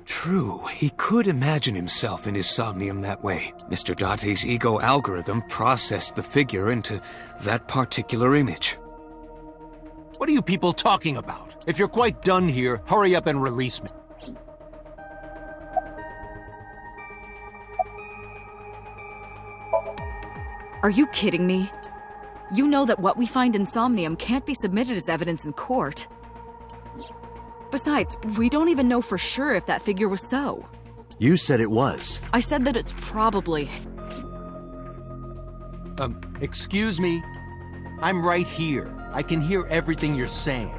True, he could imagine himself in his Somnium that way. Mr. Date's ego algorithm processed the figure into that particular image. What are you people talking about? If you're quite done here, hurry up and release me. Are you kidding me? You know that what we find in Somnium can't be submitted as evidence in court. Besides, we don't even know for sure if that figure was so. You said it was. I said that it's probably. Excuse me? I'm right here. I can hear everything you're saying.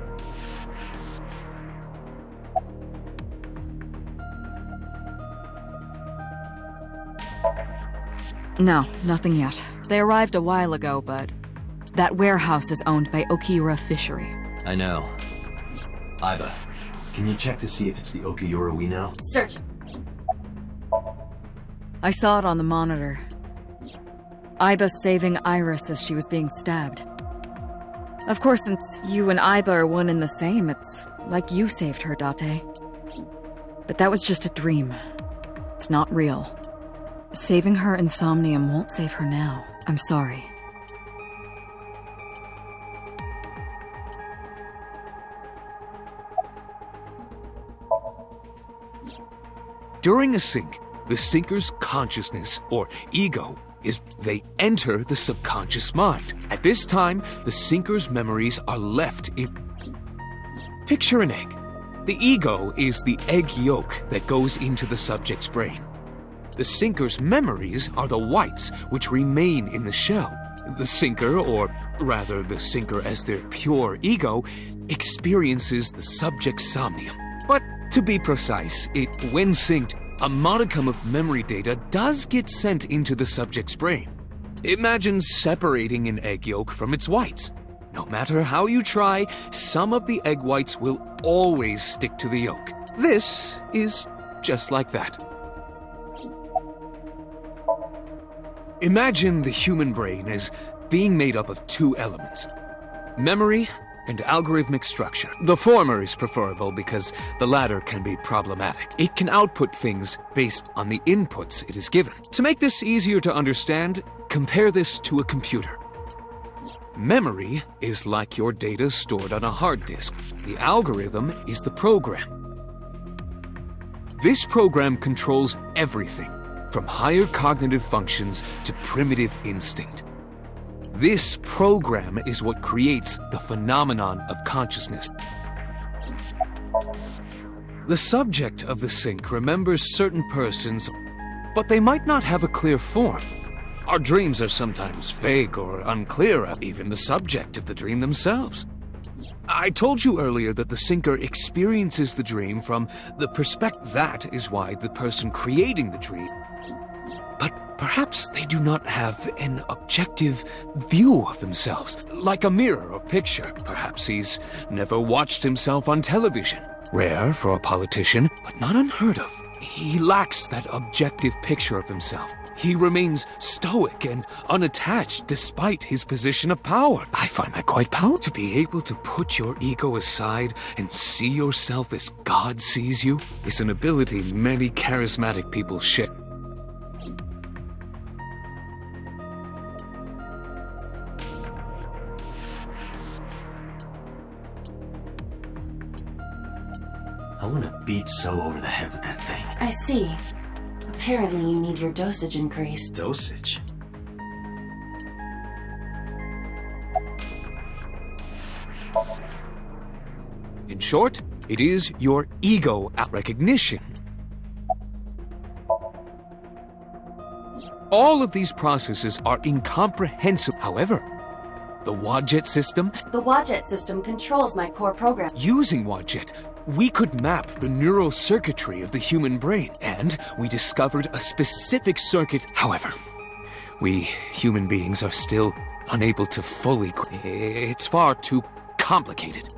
No, nothing yet. They arrived a while ago, but that warehouse is owned by Okiura Fishery. I know. Aiba, can you check to see if it's the Okiura we know? Search. I saw it on the monitor. Aiba saving Iris as she was being stabbed. Of course, since you and Aiba are one and the same, it's like you saved her, Date. But that was just a dream. It's not real. Saving her in Somnium won't save her now. I'm sorry. During a sync, the sinker's consciousness, or ego, they enter the subconscious mind. At this time, the sinker's memories are left in... Picture an egg. The ego is the egg yolk that goes into the subject's brain. The sinker's memories are the whites, which remain in the shell. The sinker, or rather the sinker as their pure ego, experiences the subject's somnium. But to be precise, when synced, a modicum of memory data does get sent into the subject's brain. Imagine separating an egg yolk from its whites. No matter how you try, some of the egg whites will always stick to the yolk. This is just like that. Imagine the human brain as being made up of two elements: memory and algorithmic structure. The former is preferable because the latter can be problematic. It can output things based on the inputs it is given. To make this easier to understand, compare this to a computer. Memory is like your data stored on a hard disk. The algorithm is the program. This program controls everything, from higher cognitive functions to primitive instinct. This program is what creates the phenomenon of consciousness. The subject of the sync remembers certain persons, but they might not have a clear form. Our dreams are sometimes vague or unclear, even the subject of the dream themselves. I told you earlier that the syncer experiences the dream from the perspective. That is why the person creating the dream. But perhaps they do not have an objective view of themselves, like a mirror or picture. Perhaps he's never watched himself on television. Rare for a politician, but not unheard of. He lacks that objective picture of himself. He remains stoic and unattached despite his position of power. I find that quite powerful. To be able to put your ego aside and see yourself as God sees you is an ability many charismatic people share. I want to beat So over the head with that thing. I see. Apparently you need your dosage increased. Dosage? In short, it is your ego recognition. All of these processes are incomprehensible. However, the Wadjet system... The Wadjet system controls my core program. Using Wadjet, we could map the neural circuitry of the human brain, and we discovered a specific circuit. However, we human beings are still unable to fully... It's far too complicated.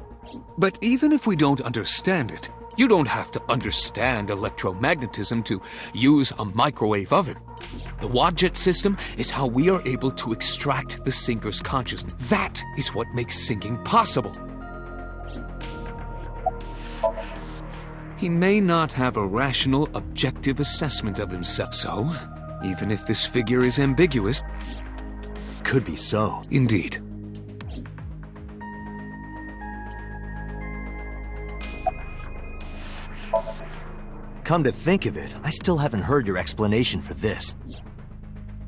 But even if we don't understand it, you don't have to understand electromagnetism to use a microwave oven. The Wadjet system is how we are able to extract the syncer's consciousness. That is what makes syncing possible. He may not have a rational, objective assessment of himself, so even if this figure is ambiguous, Could be so. indeed. Come to think of it, I still haven't heard your explanation for this.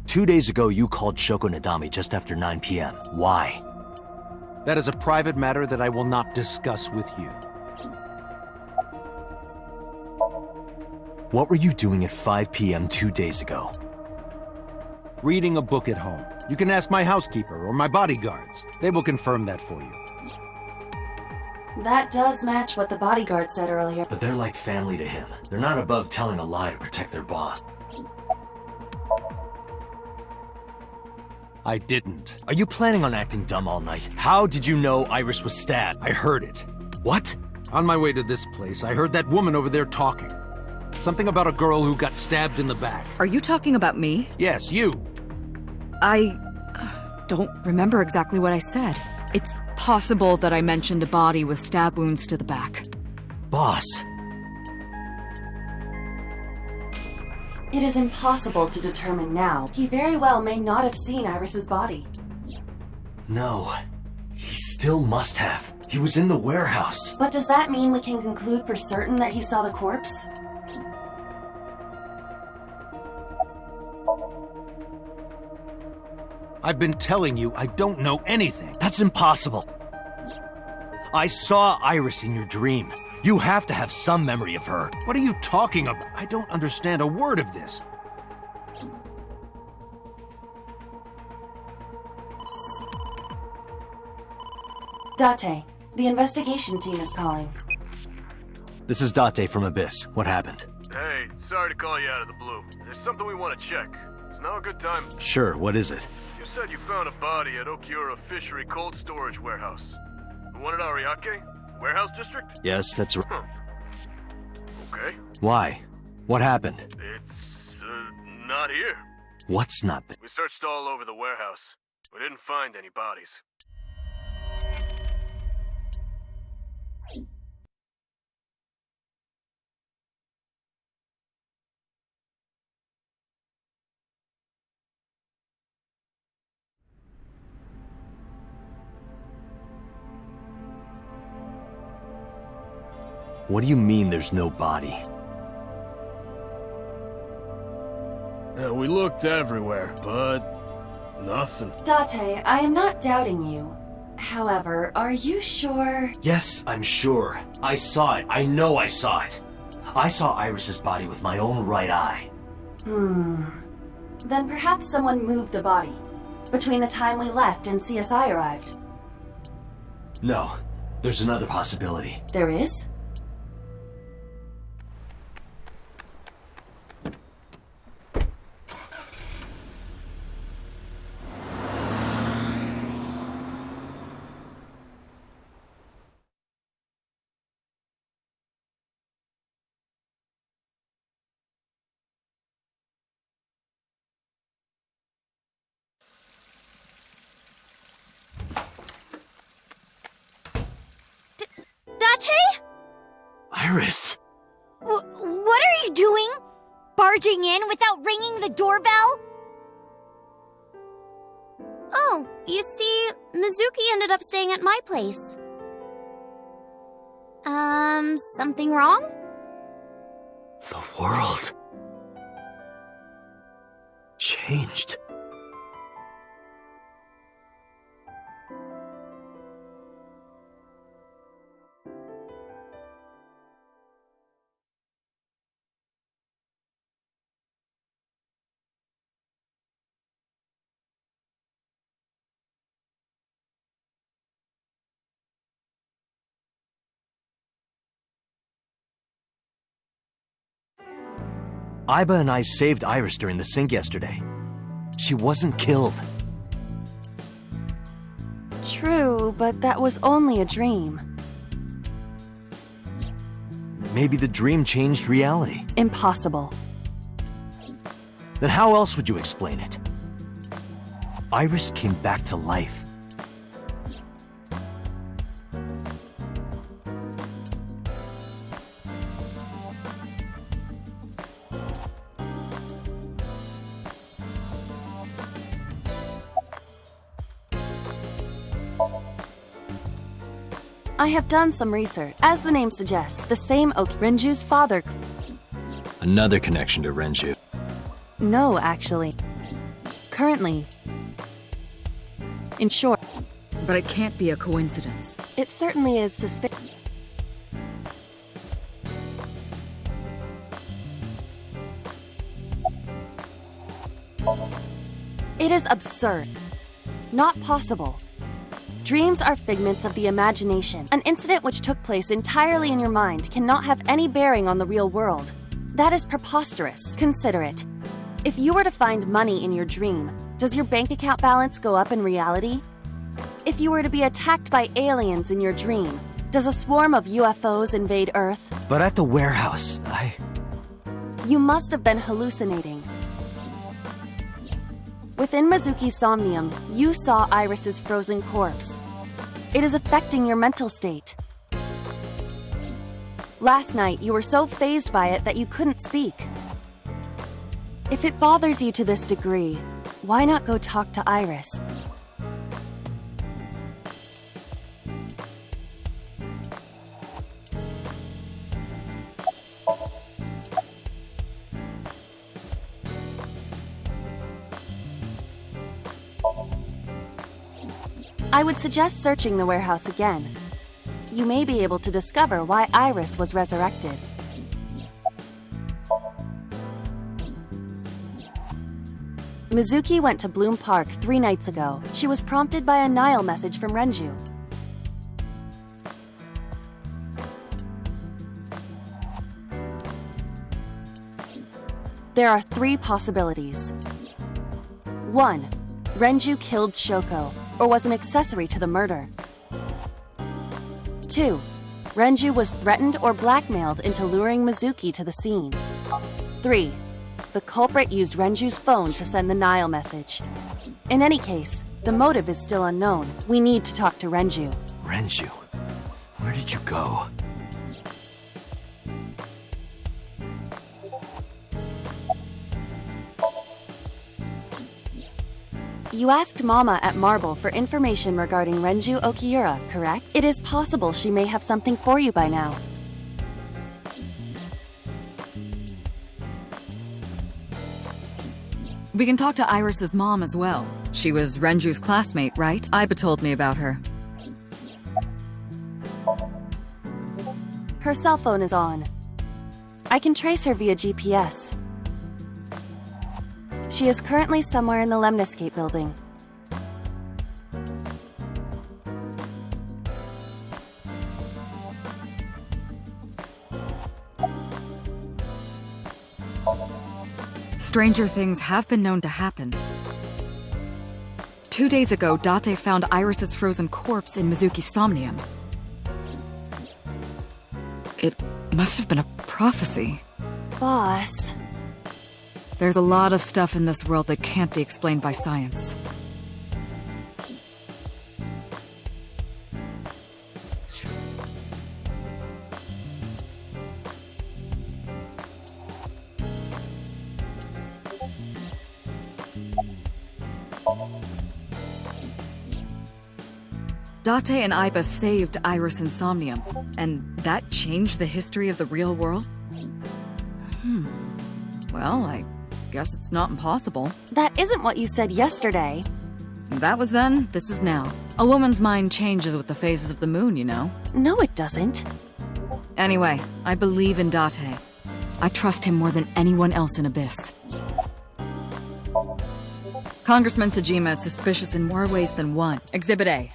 2 days ago, you called Shoko Nadami just after 9 p.m. Why? That is a private matter that I will not discuss with you. What were you doing at 5 p.m. 2 days ago? Reading a book at home. You can ask my housekeeper or my bodyguards. They will confirm that for you. That does match what the bodyguard said earlier. But they're like family to him. They're not above telling a lie to protect their boss. I didn't. Are you planning on acting dumb all night? How did you know Iris was stabbed? I heard it. What? On my way to this place, I heard that woman over there talking. Something about a girl who got stabbed in the back. Are you talking about me? Yes, you. I don't remember exactly what I said. It's possible that I mentioned a body with stab wounds to the back. Boss. It is impossible to determine now. He very well may not have seen Iris's body. No. He still must have. He was in the warehouse. But does that mean we can conclude for certain that he saw the corpse? I've been telling you I don't know anything. That's impossible. I saw Iris in your dream. You have to have some memory of her. What are you talking about? I don't understand a word of this. Date, the investigation team is calling. This is Date from Abyss. What happened? Hey, sorry to call you out of the blue. There's something we want to check. Is now a good time? Sure, what is it? You said you found a body at Okiura Fishery Cold Storage Warehouse. The one at Ariake? Warehouse District? Yes, that's right. Huh. Okay. Why? What happened? It's, not here. What's not there? We searched all over the warehouse. We didn't find any bodies. What do you mean there's no body? We looked everywhere, but nothing. Date, I am not doubting you. However, are you sure? Yes, I'm sure. I saw it. I know I saw it. I saw Iris's body with my own right eye. Then perhaps someone moved the body between the time we left and CSI arrived. No, there's another possibility. There is? Date? Iris! What are you doing? Barging in without ringing the doorbell? Oh, you see, Mizuki ended up staying at my place. Something wrong? The world changed. Iba and I saved Iris during the sink yesterday. She wasn't killed. True, but that was only a dream. Maybe the dream changed reality. Impossible. Then how else would you explain it? Iris came back to life. I have done some research. As the name suggests, the same Renju's father. Another connection to Renju. No, actually. Currently. In short, But it can't be a coincidence. it certainly is suspicious. It is absurd. Not possible. Dreams are figments of the imagination. An incident which took place entirely in your mind cannot have any bearing on the real world. That is preposterous. Consider it. If you were to find money in your dream, does your bank account balance go up in reality? If you were to be attacked by aliens in your dream, does a swarm of UFOs invade Earth? But at the warehouse, You must have been hallucinating. Within Mizuki's Somnium, you saw Iris's frozen corpse. It is affecting your mental state. Last night, you were so fazed by it that you couldn't speak. If it bothers you to this degree, why not go talk to Iris? I would suggest searching the warehouse again. You may be able to discover why Iris was resurrected. Mizuki went to Bloom Park 3 nights ago. She was prompted by a Nile message from Renju. There are 3 possibilities. 1. Renju killed Shoko, or was an accessory to the murder. 2. Renju was threatened or blackmailed into luring Mizuki to the scene. 3. The culprit used Renju's phone to send the Nile message. In any case, the motive is still unknown. We need to talk to Renju. Renju, where did you go? You asked Mama at Marble for information regarding Renju Okiura, correct? It is possible she may have something for you by now. We can talk to Iris's mom as well. She was Renju's classmate, right? Iba told me about her. Her cell phone is on. I can trace her via GPS. She is currently somewhere in the Lemniscape building. Stranger things have been known to happen. 2 days ago, Date found Iris's frozen corpse in Mizuki's Somnium. It must have been a prophecy. Boss. There's a lot of stuff in this world that can't be explained by science. Date and Iba saved Iris in Somnium, and that changed the history of the real world? Well, I guess it's not impossible. That isn't what you said yesterday. That was then, this is now. A woman's mind changes with the phases of the moon, you know? No, it doesn't. Anyway, I believe in Date. I trust him more than anyone else in Abyss. Congressman Sejima is suspicious in more ways than one. Exhibit A.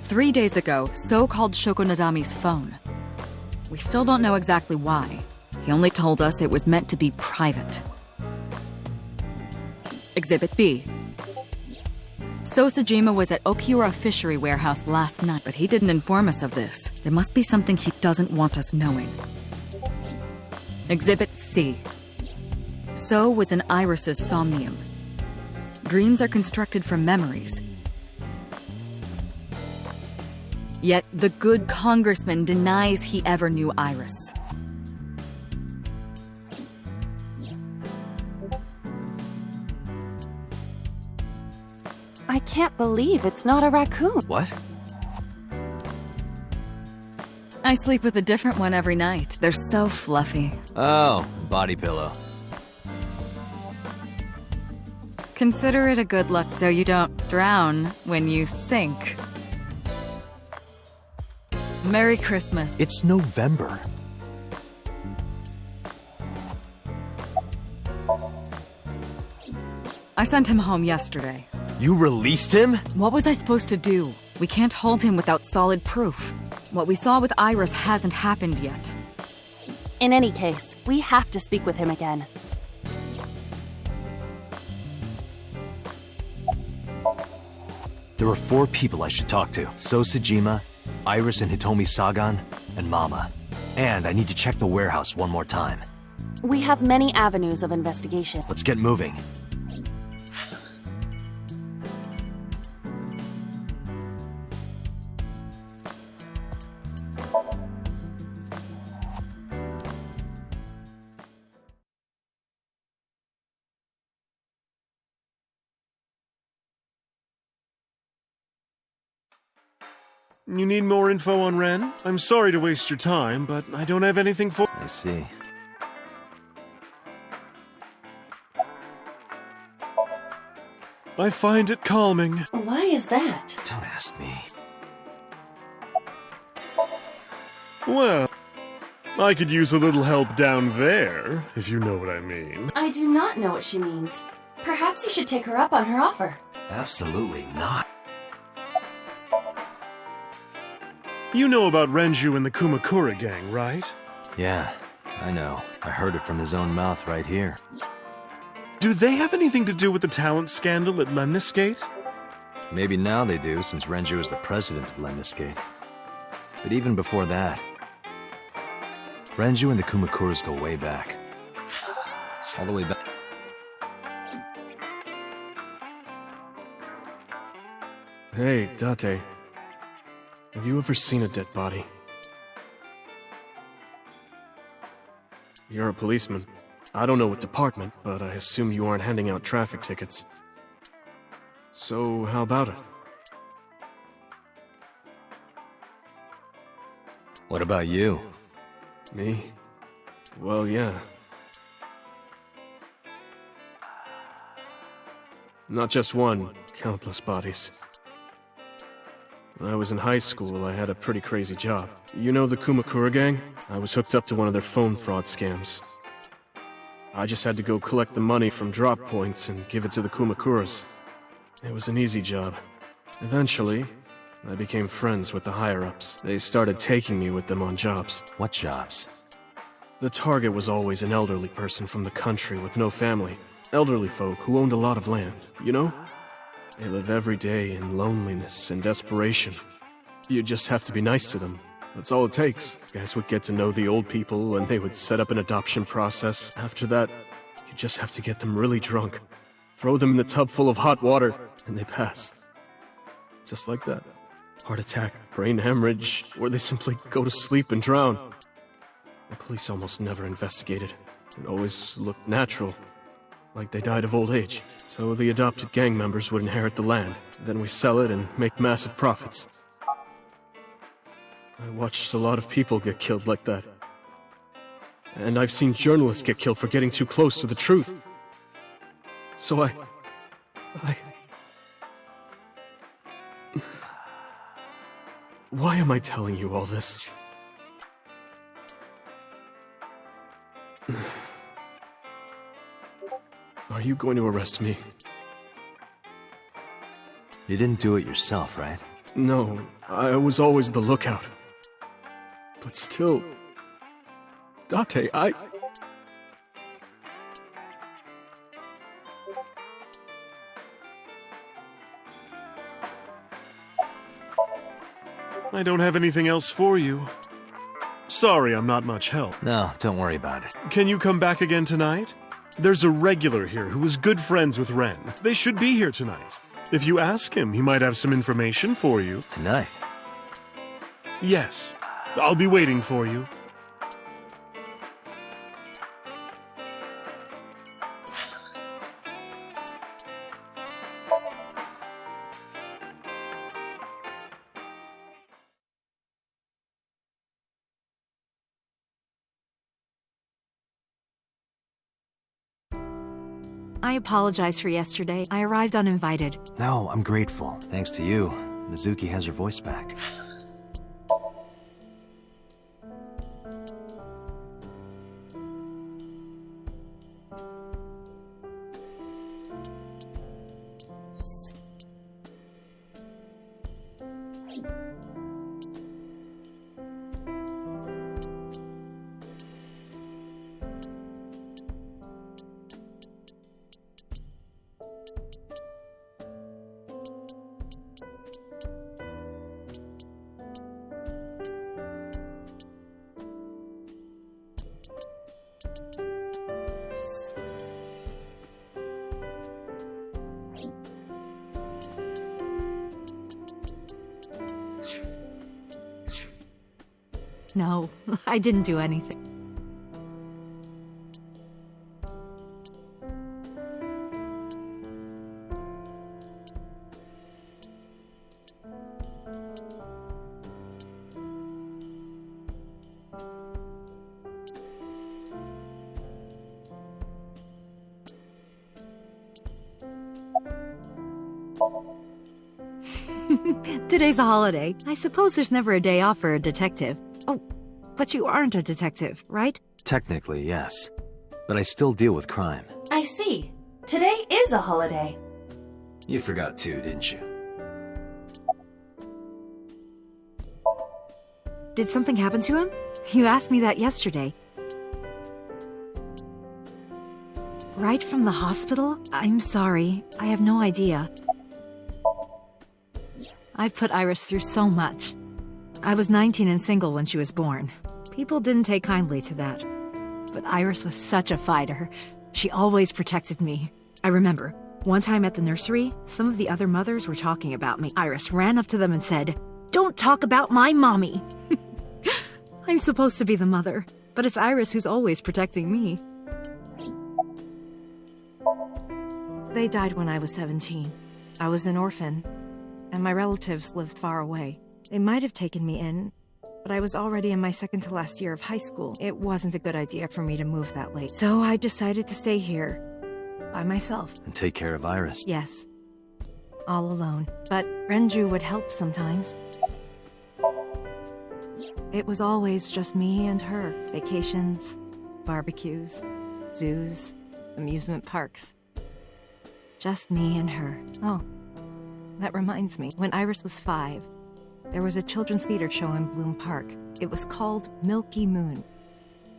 3 days ago, So called Shoko Nadami's phone. We still don't know exactly why. He only told us it was meant to be private. Exhibit B. So Sejima was at Okiura Fishery Warehouse last night, but he didn't inform us of this. There must be something he doesn't want us knowing. Exhibit C. So was in Iris's Somnium. Dreams are constructed from memories. Yet the good congressman denies he ever knew Iris. I can't believe it's not a raccoon. What? I sleep with a different one every night. They're so fluffy. Oh, body pillow. Consider it a good luck so you don't drown when you sink. Merry Christmas. It's November. I sent him home yesterday. You released him? What was I supposed to do? We can't hold him without solid proof. What we saw with Iris hasn't happened yet. In any case, we have to speak with him again. There are 4 people I should talk to. Sosajima, Iris and Hitomi Sagan, and Mama. And I need to check the warehouse one more time. We have many avenues of investigation. Let's get moving. You need more info on Ren? I'm sorry to waste your time, but I don't have anything for— I see. I find it calming. Why is that? Don't ask me. Well, I could use a little help down there, if you know what I mean. I do not know what she means. Perhaps you should take her up on her offer. Absolutely not. You know about Renju and the Kumakura gang, right? Yeah, I know. I heard it from his own mouth right here. Do they have anything to do with the talent scandal at Lemniscate? Maybe now they do, since Renju is the president of Lemniscate. But even before that, Renju and the Kumakuras go way back. All the way back. Hey, Date. Have you ever seen a dead body? You're a policeman. I don't know what department, but I assume you aren't handing out traffic tickets. So, how about it? What about you? Me? Well, yeah. Not just one, countless bodies. When I was in high school, I had a pretty crazy job. You know the Kumakura gang? I was hooked up to one of their phone fraud scams. I just had to go collect the money from drop points and give it to the Kumakuras. It was an easy job. Eventually, I became friends with the higher-ups. They started taking me with them on jobs. What jobs? The target was always an elderly person from the country with no family. Elderly folk who owned a lot of land, you know? They live every day in loneliness and desperation. You just have to be nice to them. That's all it takes. Guys would get to know the old people and they would set up an adoption process. After that, you just have to get them really drunk. Throw them in the tub full of hot water, and they pass. Just like that. Heart attack, brain hemorrhage, or they simply go to sleep and drown. The police almost never investigated. It always looked natural. Like they died of old age. So the adopted gang members would inherit the land. Then we sell it and make massive profits. I watched a lot of people get killed like that. And I've seen journalists get killed for getting too close to the truth. So I... Why am I telling you all this? Are you going to arrest me? You didn't do it yourself, right? No, I was always the lookout. But still... Date, I don't have anything else for you. Sorry, I'm not much help. No, don't worry about it. Can you come back again tonight? There's a regular here who is good friends with Ren. They should be here tonight. If you ask him, he might have some information for you. Tonight? Yes. I'll be waiting for you. I apologize for yesterday. I arrived uninvited. No, I'm grateful. Thanks to you, Mizuki has her voice back. No, I didn't do anything. Today's a holiday. I suppose there's never a day off for a detective. Oh, but you aren't a detective, right? Technically, yes. But I still deal with crime. I see. Today is a holiday. You forgot too, didn't you? Did something happen to him? You asked me that yesterday. Right from the hospital? I'm sorry. I have no idea. I've put Iris through so much. I was 19 and single when she was born. People didn't take kindly to that. But Iris was such a fighter. She always protected me. I remember, one time at the nursery, some of the other mothers were talking about me. Iris ran up to them and said, "Don't talk about my mommy!" I'm supposed to be the mother, but it's Iris who's always protecting me. They died when I was 17. I was an orphan, and my relatives lived far away. They might have taken me in, but I was already in my second to last year of high school. It wasn't a good idea for me to move that late. So I decided to stay here, by myself. And take care of Iris. Yes. All alone. But Renju would help sometimes. It was always just me and her. Vacations, barbecues, zoos, amusement parks. Just me and her. Oh, that reminds me. When Iris was 5, there was a children's theater show in Bloom Park. It was called Milky Moon.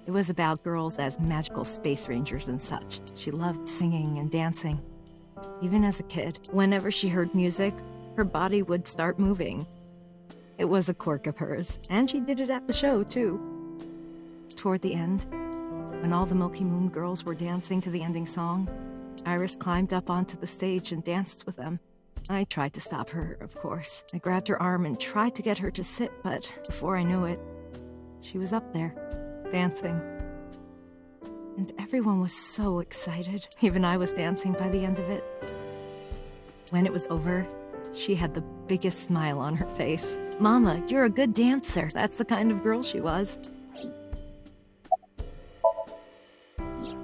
It was about girls as magical space rangers and such. She loved singing and dancing. Even as a kid, whenever she heard music, her body would start moving. It was a quirk of hers, and she did it at the show, too. Toward the end, when all the Milky Moon girls were dancing to the ending song, Iris climbed up onto the stage and danced with them. I tried to stop her, of course. I grabbed her arm and tried to get her to sit, but before I knew it, she was up there, dancing. And everyone was so excited. Even I was dancing by the end of it. When it was over, she had the biggest smile on her face. "Mama, you're a good dancer." That's the kind of girl she was.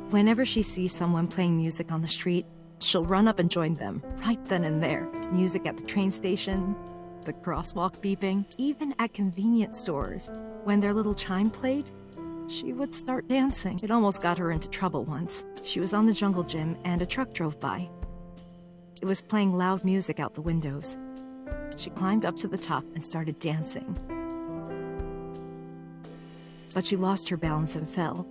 Whenever she sees someone playing music on the street, she'll run up and join them, right then and there. Music at the train station, the crosswalk beeping, even at convenience stores. When their little chime played, she would start dancing. It almost got her into trouble once. She was on the jungle gym and a truck drove by. It was playing loud music out the windows. She climbed up to the top and started dancing. But she lost her balance and fell.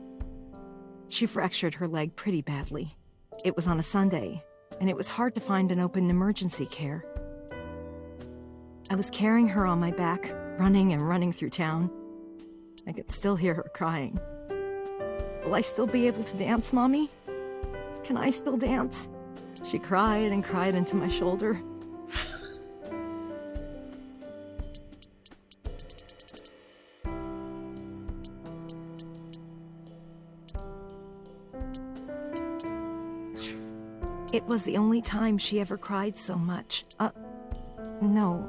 She fractured her leg pretty badly. It was on a Sunday, and it was hard to find an open emergency care. I was carrying her on my back, running and running through town. I could still hear her crying. "Will I still be able to dance, Mommy? Can I still dance?" She cried and cried into my shoulder. It was the only time she ever cried so much. No,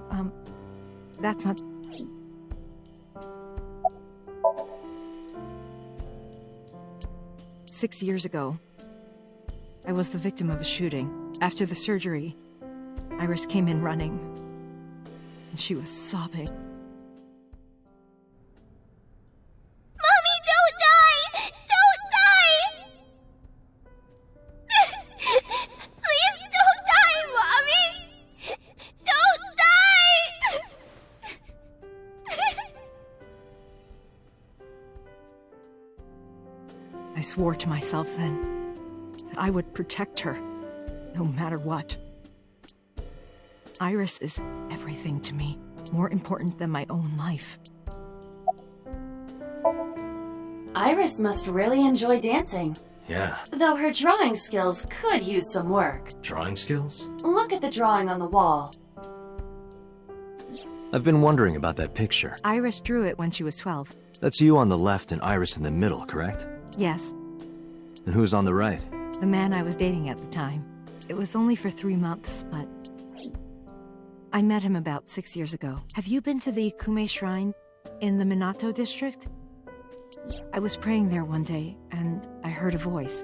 that's not... "6 years ago, I was the victim of a shooting. After the surgery, Iris came in running, and she was sobbing. Mommy, don't die! Don't die! Please don't die, Mommy! Don't die! I swore to myself then that I would protect her, no matter what. Iris is everything to me, more important than my own life. Iris must really enjoy dancing. Yeah. Though her drawing skills could use some work. Drawing skills? Look at the drawing on the wall. I've been wondering about that picture. Iris drew it when she was 12. That's you on the left and Iris in the middle, correct? Yes, And who's on the right? the man I was dating at the time. It was only for 3 months, but I met him about 6 years ago. Have you been to the Kume Shrine in the Minato district? I was praying there one day, and I heard a voice.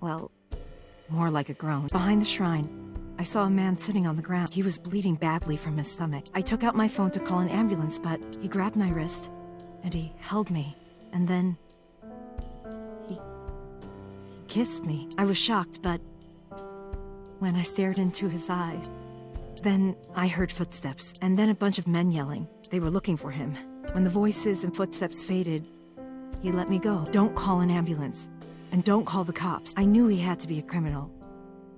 Well, more like a groan. Behind the shrine, I saw a man sitting on the ground. He was bleeding badly from his stomach. I took out my phone to call an ambulance, but he grabbed my wrist, and he held me, and then he kissed me. I was shocked, but when I stared into his eyes, then I heard footsteps, and then a bunch of men yelling. They were looking for him. When the voices and footsteps faded, he let me go. Don't call an ambulance. And don't call the cops. I knew he had to be a criminal.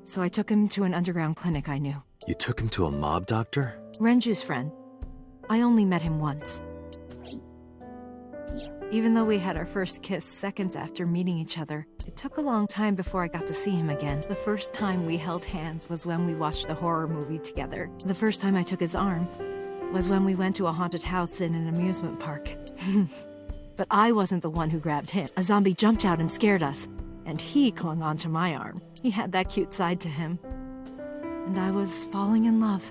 So I took him to an underground clinic I knew. You took him to a mob doctor? Renju's friend. I only met him once. Even though we had our first kiss seconds after meeting each other, it took a long time before I got to see him again. The first time we held hands was when we watched a horror movie together. The first time I took his arm was when we went to a haunted house in an amusement park. But I wasn't the one who grabbed him. A zombie jumped out and scared us, and he clung onto my arm. He had that cute side to him. And I was falling in love.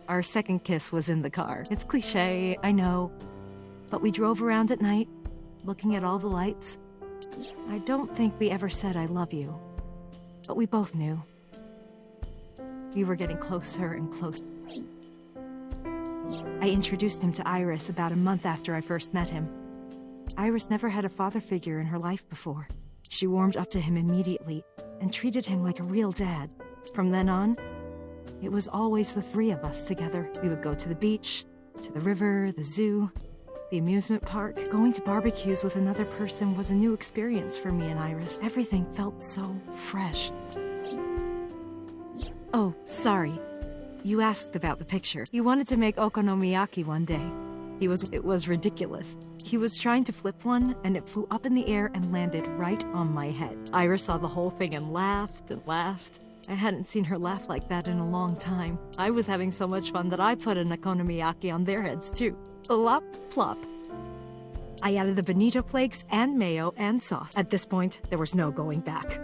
Our second kiss was in the car. It's cliché, I know. But we drove around at night, looking at all the lights. I don't think we ever said I love you. But we both knew. We were getting closer and closer. I introduced him to Iris about a month after I first met him. Iris never had a father figure in her life before. She warmed up to him immediately and treated him like a real dad. From then on, it was always the three of us together. We would go to the beach, to the river, the zoo, the amusement park. Going to barbecues with another person was a new experience for me and Iris. Everything felt so fresh. Oh, sorry. You asked about the picture. He wanted to make okonomiyaki one day. It was ridiculous. He was trying to flip one, and it flew up in the air and landed right on my head. Iris saw the whole thing and laughed and laughed. I hadn't seen her laugh like that in a long time. I was having so much fun that I put an okonomiyaki on their heads too. Plop, plop. I added the bonito flakes and mayo and sauce. At this point, there was no going back.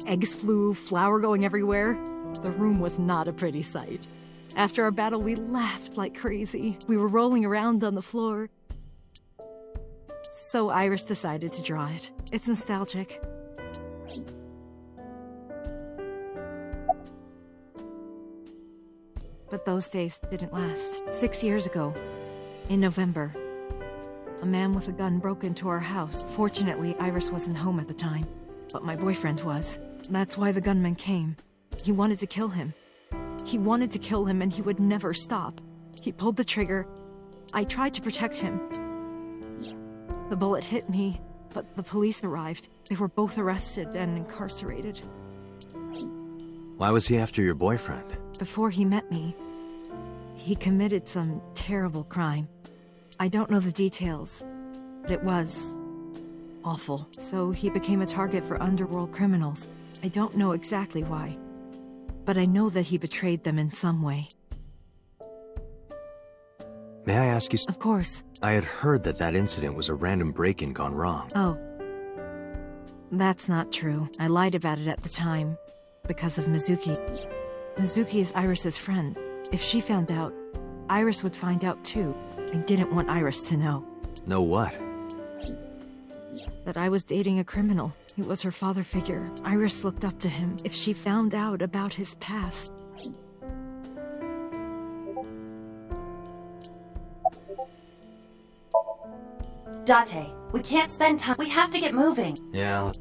Eggs flew, flour going everywhere. The room was not a pretty sight. After our battle, we laughed like crazy. We were rolling around on the floor. So Iris decided to draw it. It's nostalgic. But those days didn't last. 6 years ago, in November, a man with a gun broke into our house. Fortunately, Iris wasn't home at the time, but my boyfriend was. That's why the gunman came. He wanted to kill him. He wanted to kill him, and he would never stop. He pulled the trigger. I tried to protect him. The bullet hit me, but the police arrived. They were both arrested and incarcerated. Why was he after your boyfriend? Before he met me, he committed some terrible crime. I don't know the details, but it was awful. So he became a target for underworld criminals. I don't know exactly why, but I know that he betrayed them in some way. May I ask you? Of course. I had heard that incident was a random break-in gone wrong. Oh. That's not true. I lied about it at the time. Because of Mizuki. Mizuki is Iris's friend. If she found out, Iris would find out too. I didn't want Iris to know. Know what? That I was dating a criminal. He was her father figure. Iris looked up to him. If she found out about his past... Date, we can't spend time. We have to get moving. Yeah.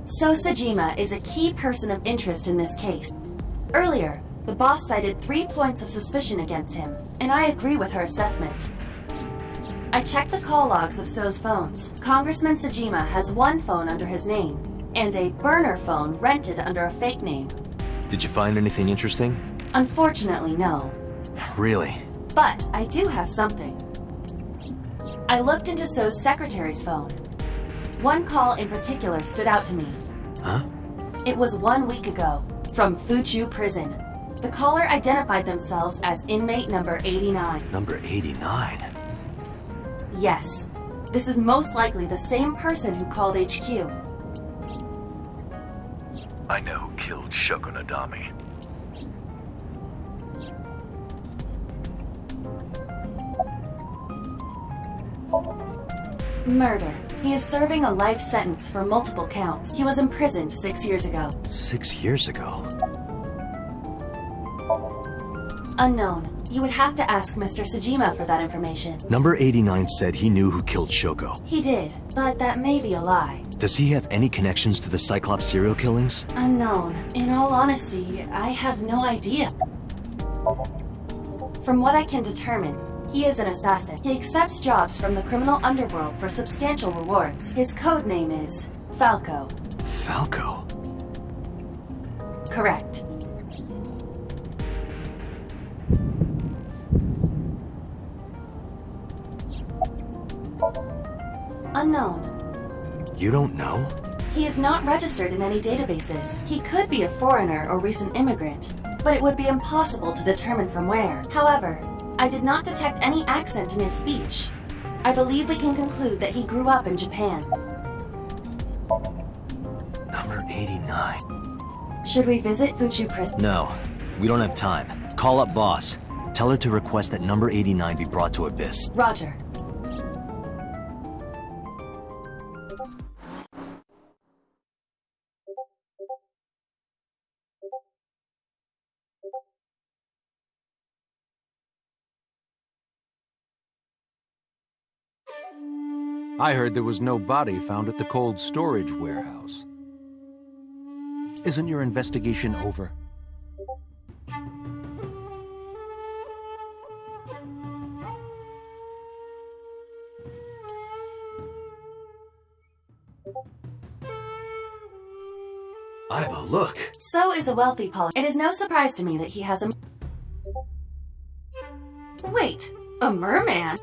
So Sejima is a key person of interest in this case. Earlier, the boss cited 3 points of suspicion against him, and I agree with her assessment. I checked the call logs of So's phones. Congressman Sejima has 1 phone under his name, and a burner phone rented under a fake name. Did you find anything interesting? Unfortunately, no. Really? But I do have something. I looked into So's secretary's phone. 1 call in particular stood out to me. Huh? It was 1 week ago, from Fuchu Prison. The caller identified themselves as inmate number 89. Number 89? Yes. This is most likely the same person who called HQ. I know who killed Shoko Nadami. Murder. He is serving a life sentence for multiple counts. He was imprisoned 6 years ago. 6 years ago? Unknown. You would have to ask Mr. Sejima for that information. Number 89 said he knew who killed Shoko. He did, but that may be a lie. Does he have any connections to the Cyclops serial killings? Unknown. In all honesty, I have no idea. From what I can determine, he is an assassin. He accepts jobs from the criminal underworld for substantial rewards. His code name is Falco. Falco? Correct. Unknown. You don't know? He is not registered in any databases. He could be a foreigner or recent immigrant, but it would be impossible to determine from where. However, I did not detect any accent in his speech. I believe we can conclude that he grew up in Japan. Number 89. Should we visit Fuchu Prison? No, we don't have time. Call up boss. Tell her to request that number 89 be brought to Abyss. Roger. I heard there was no body found at the cold storage warehouse. Isn't your investigation over? Iba, look! So is a wealthy It is no surprise to me that he has a... Wait, a merman?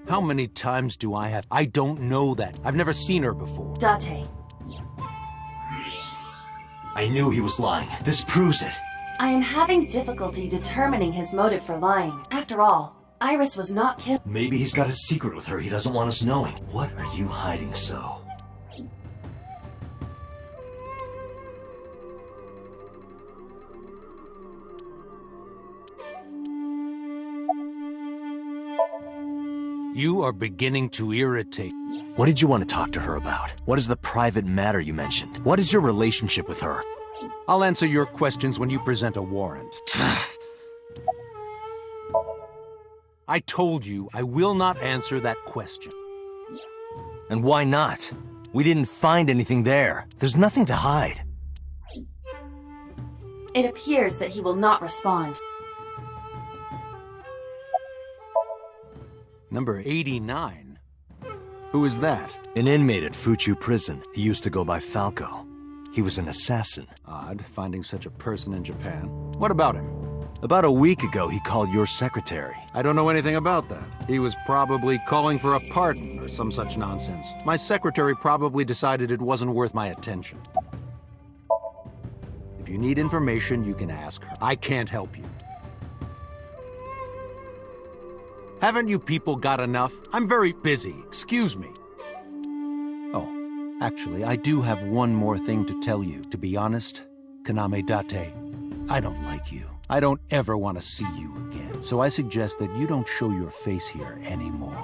How many times do I have? I don't know that. I've never seen her before. Date. I knew he was lying. This proves it. I am having difficulty determining his motive for lying. After all, Iris was not killed. Maybe he's got a secret with her he doesn't want us knowing. What are you hiding so? You are beginning to irritate. What did you want to talk to her about? What is the private matter you mentioned? What is your relationship with her? I'll answer your questions when you present a warrant. I told you I will not answer that question. And why not? We didn't find anything there. There's nothing to hide. It appears that he will not respond. Number 89? Who is that? An inmate at Fuchu prison. He used to go by Falco. He was an assassin. Odd, finding such a person in Japan. What about him? About a week ago, he called your secretary. I don't know anything about that. He was probably calling for a pardon or some such nonsense. My secretary probably decided it wasn't worth my attention. If you need information, you can ask her. I can't help you. Haven't you people got enough? I'm very busy. Excuse me. Oh, actually, I do have one more thing to tell you. To be honest, Kaname Date, I don't like you. I don't ever want to see you again. So I suggest that you don't show your face here anymore.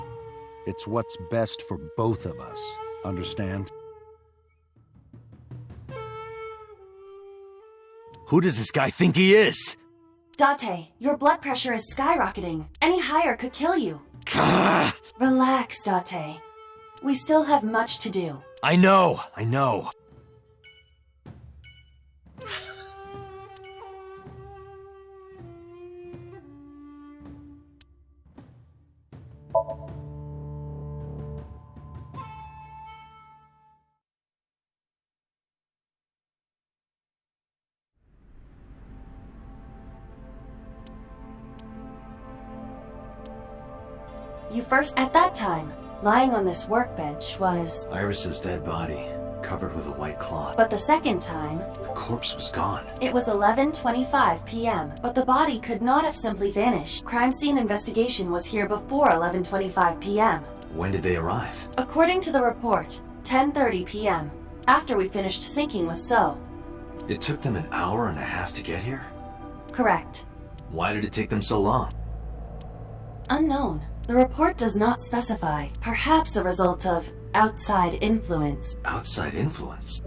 It's what's best for both of us. Understand? Who does this guy think he is? Date, your blood pressure is skyrocketing. Any higher could kill you. Relax, Date. We still have much to do. I know. You first, at that time, lying on this workbench was... Iris's dead body, covered with a white cloth. But the second time... The corpse was gone. It was 11:25 p.m., but the body could not have simply vanished. Crime scene investigation was here before 11:25 p.m. When did they arrive? According to the report, 10:30 p.m., after we finished sinking with So. It took them an hour and a half to get here? Correct. Why did it take them so long? Unknown. The report does not specify. Perhaps a result of outside influence. Outside influence?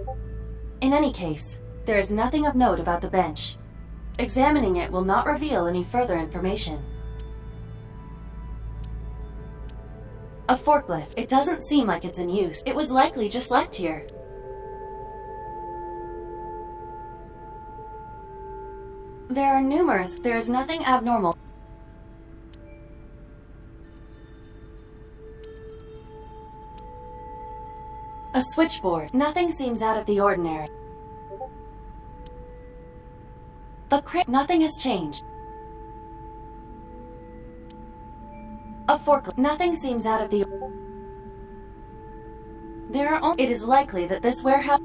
In any case, there is nothing of note about the bench. Examining it will not reveal any further information. A forklift. It doesn't seem like it's in use. It was likely just left here. There are numerous. There is nothing abnormal. A switchboard. Nothing seems out of the ordinary. The crate. Nothing has changed. A forklift. Nothing seems out of the... There are only... It is likely that this warehouse...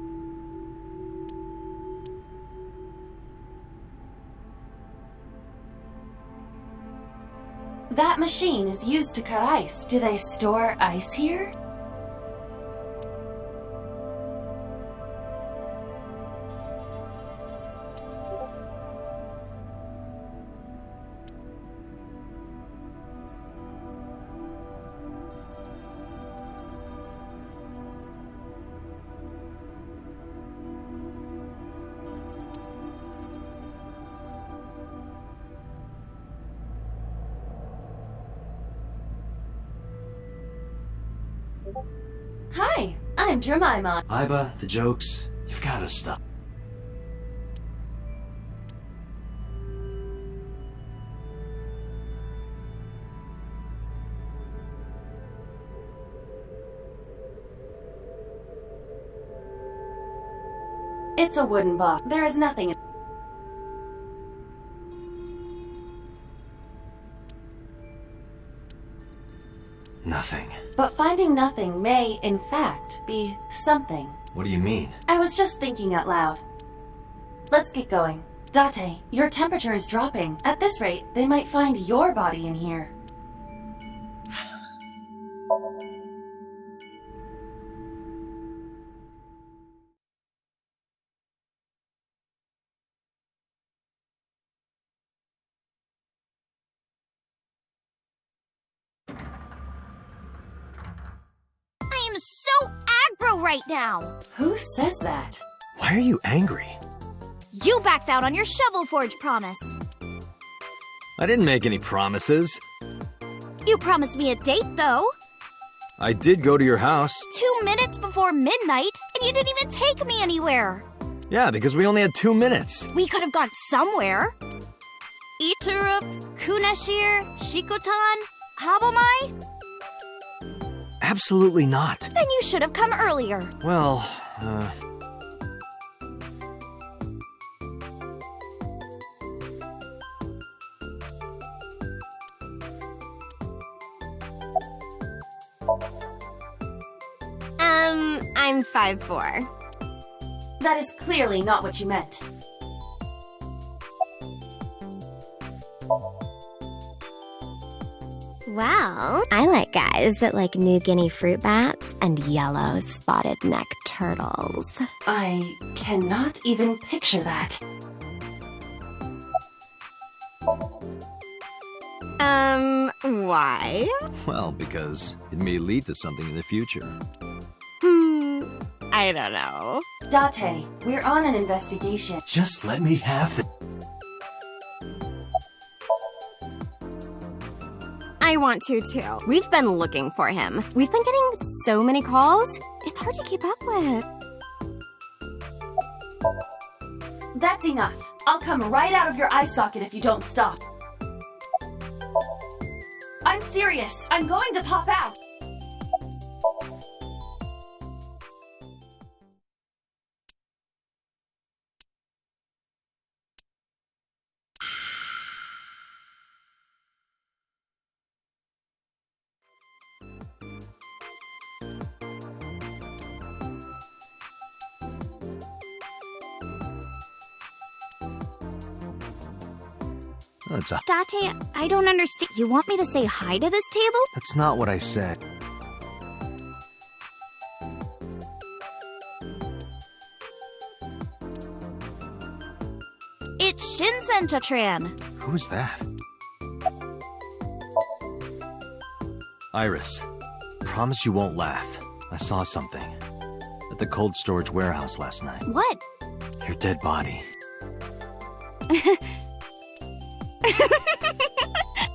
That machine is used to cut ice. Do they store ice here? Hi, I'm Jemima. Iba, the jokes, you've gotta stop. It's a wooden box. There is nothing in... Nothing. But finding nothing may, in fact, be something. What do you mean? I was just thinking out loud. Let's get going. Date, your temperature is dropping. At this rate, they might find your body in here. I am so aggro right now. Who says that? Why are you angry? You backed out on your Shovel Forge promise. I didn't make any promises. You promised me a date, though. I did go to your house. 2 minutes before midnight, and you didn't even take me anywhere. Yeah, because we only had 2 minutes. We could have gone somewhere. Iturup, Kunashir, Shikotan, Habomai? Absolutely not. Then you should have come earlier. Well, I'm 5'4". That is clearly not what you meant. Well, I like guys that like New Guinea fruit bats and yellow spotted neck turtles. I cannot even picture that. Why? well, because it may lead to something in the future. I don't know. Date, we're on an investigation. Just let me have the... I want to too. We've been looking for him. We've been getting so many calls. It's hard to keep up with. That's enough. I'll come right out of your eye socket if you don't stop. I'm serious. I'm going to pop out. That's a... Date, I don't understand. You want me to say hi to this table? That's not what I said. It's Shinsen Chatran. Who's that? Iris, promise you won't laugh. I saw something at the cold storage warehouse last night. What? Your dead body.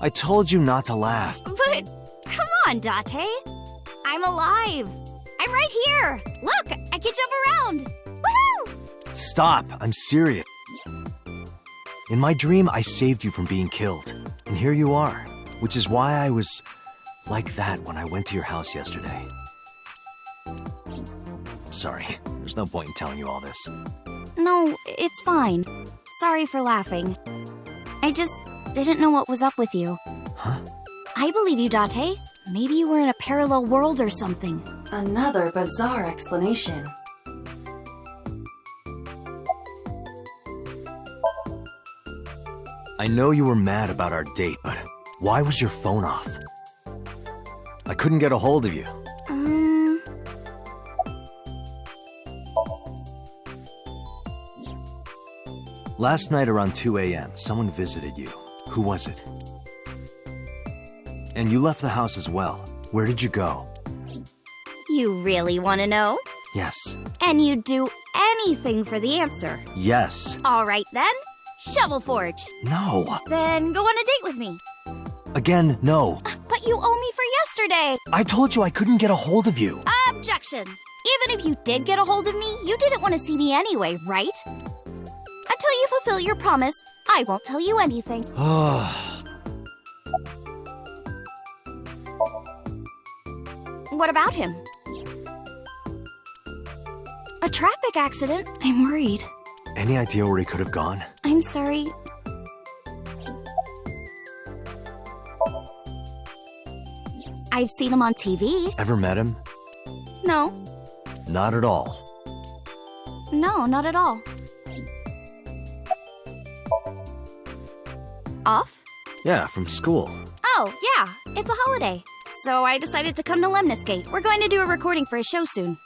I told you not to laugh. But, come on, Date. I'm alive. I'm right here. Look, I can jump around. Woohoo! Stop, I'm serious. In my dream, I saved you from being killed. And here you are, which is why I was like that when I went to your house yesterday. Sorry, there's no point in telling you all this. No, it's fine. Sorry for laughing. I just didn't know what was up with you. Huh? I believe you, Date. Maybe you were in a parallel world or something. Another bizarre explanation. I know you were mad about our date, but why was your phone off? I couldn't get a hold of you. Last night around 2 a.m., someone visited you. Who was it? And you left the house as well. Where did you go? You really want to know? Yes. And you'd do anything for the answer. Yes. All right then. Shovel Forge. No. Then go on a date with me. Again, no. But you owe me for yesterday. I told you I couldn't get a hold of you. Objection. Even if you did get a hold of me, you didn't want to see me anyway, right? Until you fulfill your promise, I won't tell you anything. What about him? A traffic accident? I'm worried. Any idea where he could have gone? I'm sorry. I've seen him on TV. Ever met him? No. Not at all. No, not at all. Off? Yeah, from school. Oh, yeah. It's a holiday. So I decided to come to Lemniscate. We're going to do a recording for a show soon.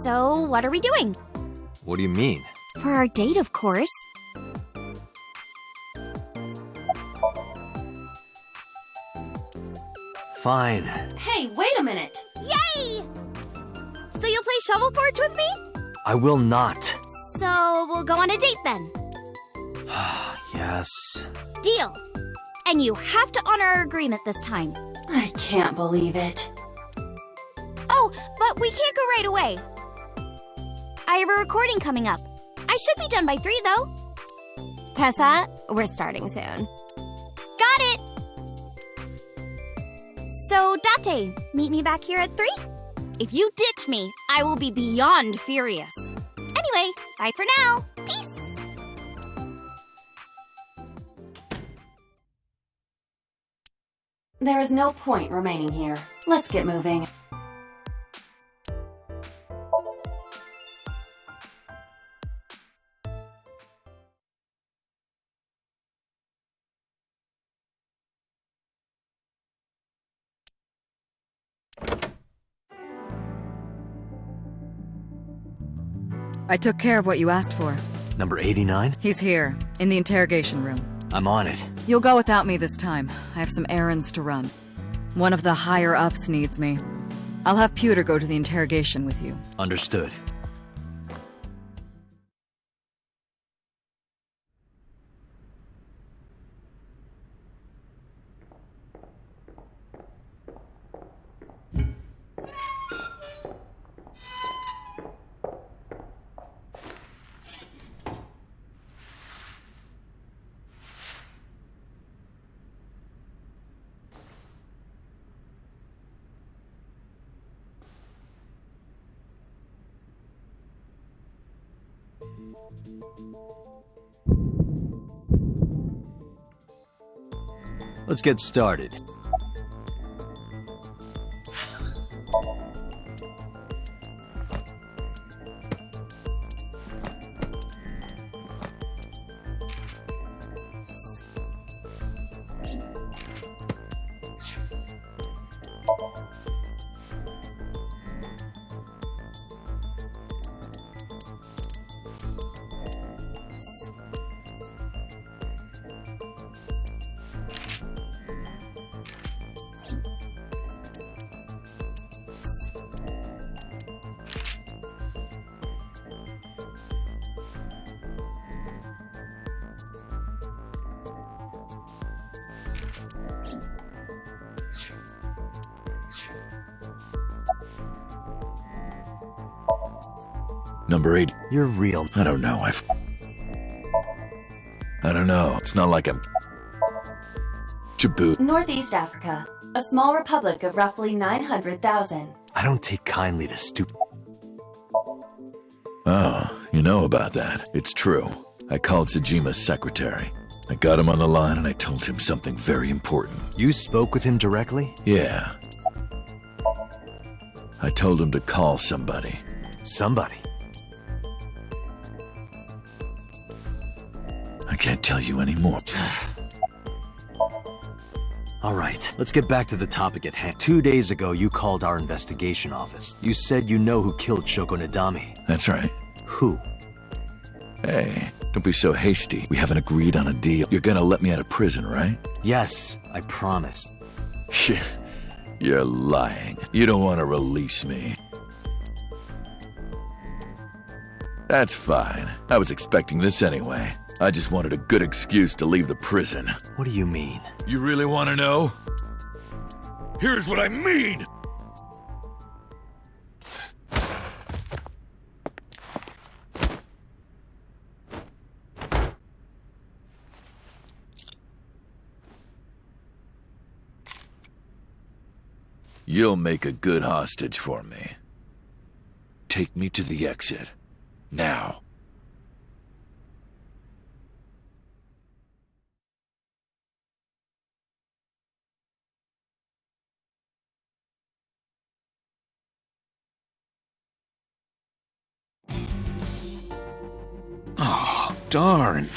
So, what are we doing? What do you mean? For our date, of course. Fine. Hey, wait a minute! Yay! So you'll play Shovel Forge with me? I will not. So we'll go on a date then. Yes. Deal. And you have to honor our agreement this time. I can't believe it. Oh, but we can't go right away. I have a recording coming up. I should be done by 3, though. Tessa, we're starting soon. Got it! So, Date, meet me back here at 3? If you ditch me, I will be beyond furious. Anyway, bye for now. Peace! There is no point remaining here. Let's get moving. I took care of what you asked for. Number 89? He's here, in the interrogation room. I'm on it. You'll go without me this time. I have some errands to run. One of the higher-ups needs me. I'll have Pewter go to the interrogation with you. Understood. Let's get started. Number 8. You're real. I don't know. I don't know. It's not like I'm... Djibouti. Northeast Africa, a small republic of roughly 900,000. I don't take kindly to stupid. Oh, you know about that. It's true. I called Sejima's secretary. I got him on the line and I told him something very important. You spoke with him directly? Yeah. I told him to call somebody. Somebody? I can't tell you anymore. All right, let's get back to the topic at hand. 2 days ago, you called our investigation office. You said you know who killed Shoko Nadami. That's right. Who? Hey, don't be so hasty. We haven't agreed on a deal. You're gonna let me out of prison, right? Yes, I promised. You're lying. You don't want to release me. That's fine. I was expecting this anyway. I just wanted a good excuse to leave the prison. What do you mean? You really want to know? Here's what I mean! You'll make a good hostage for me. Take me to the exit. Now. Oh, darn.